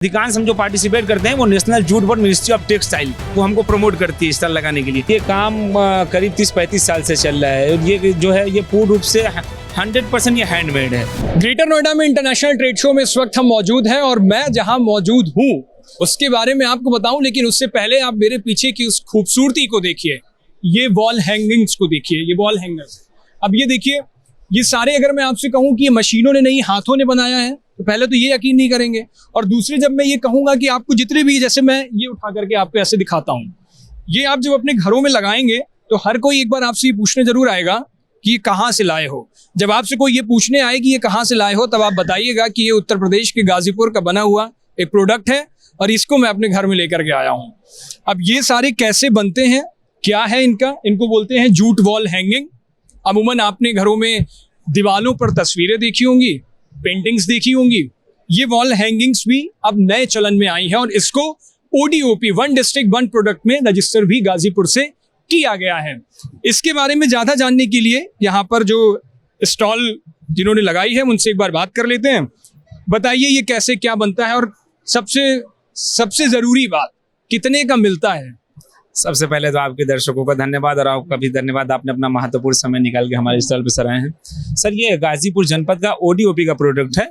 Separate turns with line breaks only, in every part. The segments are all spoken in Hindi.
अधिकांश हम जो पार्टिसिपेट करते हैं वो national jute board ministry of textile वो हमको प्रमोट करती है स्टॉल लगाने के लिए। ये काम करीब 30-35 साल से चल रहा है। ये जो है ये पूर्ण रूप से 100% ये हैंडमेड है।
ग्रेटर नोएडा में इंटरनेशनल ट्रेड शो में इस वक्त हम मौजूद हैं और मैं जहां मौजूद हूं उसके बारे में आपको बताऊं, लेकिन उससे पहले आप मेरे पीछे की उस खूबसूरती को देखिए। ये वॉल हैंगिंग्स को देखिए, ये वॉल हैंगर्स। अब ये देखिए, ये सारे अगर मैं आपसे कहूं कि ये मशीनों ने नहीं हाथों ने बनाया है तो पहले तो ये यकीन नहीं करेंगे, और दूसरे जब मैं ये कहूंगा कि आपको जितने भी, जैसे मैं ये उठा करके आपको ऐसे दिखाता हूं, ये आप जब अपने घरों में लगाएंगे तो हर कोई एक बार आपसे ये पूछने जरूर आएगा कि ये कहाँ से लाए हो। जब आपसे कोई ये पूछने आए कि ये कहाँ से लाए हो तब आप बताइएगा कि ये उत्तर प्रदेश के गाजीपुर का बना हुआ एक प्रोडक्ट है और इसको मैं अपने घर में लेकर के आया हूँ। अब ये सारे कैसे बनते हैं, क्या है इनको बोलते हैं जूट वॉल हैंगिंग। अमूमन आपने घरों में दीवालों पर तस्वीरें देखी होंगी, पेंटिंग्स देखी होंगी। ये वॉल हैंगिंग्स भी अब नए चलन में आई है और इसको ODOP one district one product में रजिस्टर भी गाजीपुर से किया गया है। इसके बारे में ज्यादा जानने के लिए यहाँ पर जो स्टॉल जिन्होंने लगाई है उनसे एक बार बात कर लेते हैं। बताइए ये कैसे क्या बनता है और सबसे जरूरी बात कितने का मिलता है।
सबसे पहले तो आपके दर्शकों का धन्यवाद और आपका भी धन्यवाद, आपने अपना महत्वपूर्ण समय निकाल के हमारे स्टॉल पर सर आए हैं। सर ये गाजीपुर जनपद का ODOP का प्रोडक्ट है,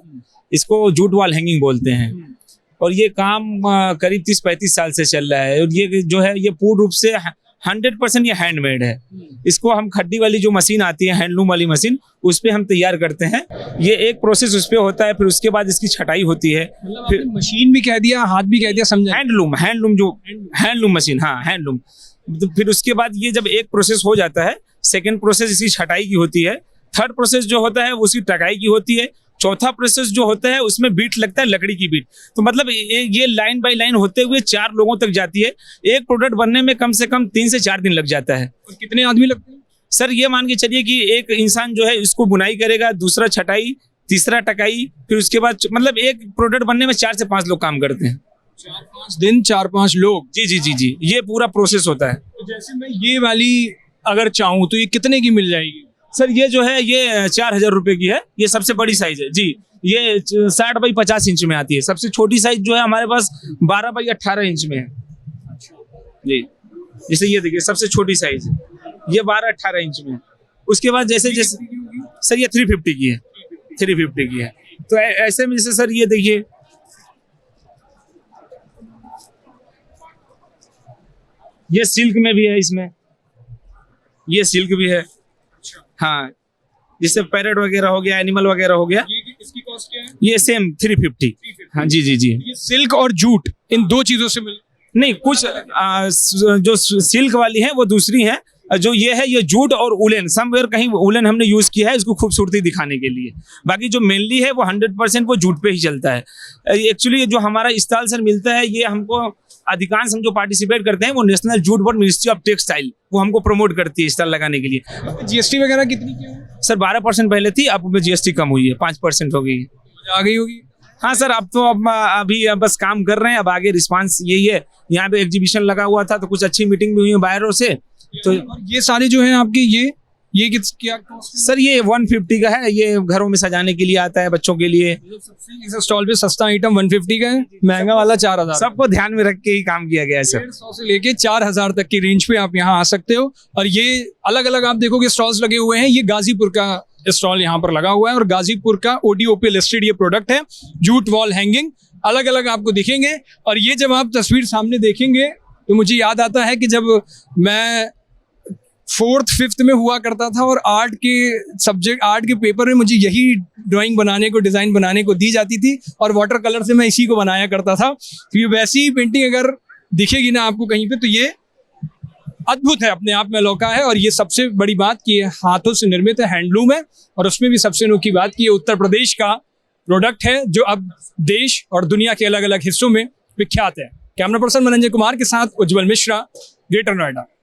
इसको जूट वॉल हैंगिंग बोलते हैं और ये काम करीब 30-35 साल से चल रहा है। और ये जो है ये पूर्ण रूप से 100% ये हैंडमेड है। इसको हम खड्डी वाली जो मशीन आती है, हैंडलूम वाली मशीन, उस पर हम तैयार करते हैं। ये एक प्रोसेस उस पर होता है, फिर उसके बाद इसकी छटाई होती है।
फिर मशीन भी कह दिया, हाथ भी कह दिया, समझा।
हैंडलूम जो हैंडलूम मशीन, हाँ हैंडलूम। तो फिर उसके बाद ये जब एक प्रोसेस हो जाता है, सेकेंड प्रोसेस इसकी छटाई की होती है, थर्ड प्रोसेस जो होता है उसकी टकाई की होती है, चौथा प्रोसेस जो होता है उसमें बीट लगता है, लकड़ी की बीट। तो मतलब ये लाइन बाय लाइन होते हुए 4 लोगों तक जाती है। एक प्रोडक्ट बनने में कम से कम 3 से 4 दिन लग जाता है।
और कितने आदमी लगते हैं?
सर ये मान के चलिए कि एक इंसान जो है इसको बुनाई करेगा, दूसरा छटाई, तीसरा टकाई, फिर उसके बाद मतलब एक प्रोडक्ट बनने में 4 से 5 लोग काम करते हैं।
4-5 दिन 4-5 लोग।
जी, ये पूरा प्रोसेस होता है।
तो जैसे मैं ये वाली अगर चाहूँ तो ये कितने की मिल जाएगी?
सर ये जो है ये 4000 रुपए की है। ये सबसे बड़ी साइज है जी। ये 60 बाई 50 इंच में आती है। सबसे छोटी साइज जो है हमारे पास 12 बाई 18 इंच में है जी। जैसे ये देखिए सबसे छोटी साइज है, ये 12-18 इंच में है। उसके बाद जैसे सर ये 350 की है, 350 की है। तो ऐसे में जैसे सर ये देखिए, ये सिल्क में भी है, इसमें ये सिल्क भी है। हाँ, जिससे पैरेट वगैरह हो गया, एनिमल वगैरह हो गया।
इसकी कॉस्ट क्या है?
ये सेम 350। हाँ जी।
ये सिल्क और जूट इन दो चीजों से मिल
नहीं, कुछ जो सिल्क वाली है वो दूसरी है। जो ये है ये जूट और उलेन, समवेयर कहीं उलेन हमने यूज किया है इसको खूबसूरती दिखाने के लिए। बाकी जो मेनली है वो 100% वो जूट पे ही चलता है। एक्चुअली जो हमारा स्टॉल सर मिलता है ये हमको अधिकांश हम जो पार्टिसिपेट करते हैं वो national jute board ministry of textile वो हमको प्रमोट करती है स्टॉल लगाने के लिए।
GST वगैरह कितनी की है?
सर 12% पहले थी, अब GST कम हुई है, 5% हो गई,
आ गई होगी।
हाँ सर, अब तो अभी बस काम कर रहे हैं। अब आगे रिस्पांस यही है। यहाँ पे एग्जीबिशन लगा हुआ था तो कुछ अच्छी मीटिंग भी हुई है बाहरों से। तो
ये सारे जो हैं आपके ये क्या
सर ये 150 का है। ये घरों में सजाने के लिए आता है, बच्चों के लिए।
इस स्टॉल पे सस्ता आइटम 150 का है, महंगा वाला 4000।
सबको ध्यान में रख के ही काम किया गया है सर।
150 से लेके 4000 तक की रेंज पे आप यहाँ आ सकते हो। और ये अलग अलग आप देखोगे स्टॉल्स लगे हुए हैं। ये गाजीपुर का स्टॉल यहाँ पर लगा हुआ है और गाजीपुर का ODOP लिस्टेड ये प्रोडक्ट है, जूट वॉल हैंगिंग। अलग अलग आपको दिखेंगे और ये जब आप तस्वीर सामने देखेंगे तो मुझे याद आता है कि जब मैं 4th 5th में हुआ करता था और आर्ट के पेपर में मुझे यही ड्राइंग बनाने को, डिज़ाइन बनाने को दी जाती थी और वाटर कलर से मैं इसी को बनाया करता था। तो ये वैसी ही पेंटिंग अगर दिखेगी ना आपको कहीं पे तो ये अद्भुत है, अपने आप में लौका है। और ये सबसे बड़ी बात कि ये हाथों से निर्मित है, हैंडलूम है। और उसमें भी सबसे अनोखी बात कि ये उत्तर प्रदेश का प्रोडक्ट है जो अब देश और दुनिया के अलग अलग हिस्सों में विख्यात है। कैमरा पर्सन मनंजय कुमार के साथ उज्जवल मिश्रा, ग्रेटर नोएडा।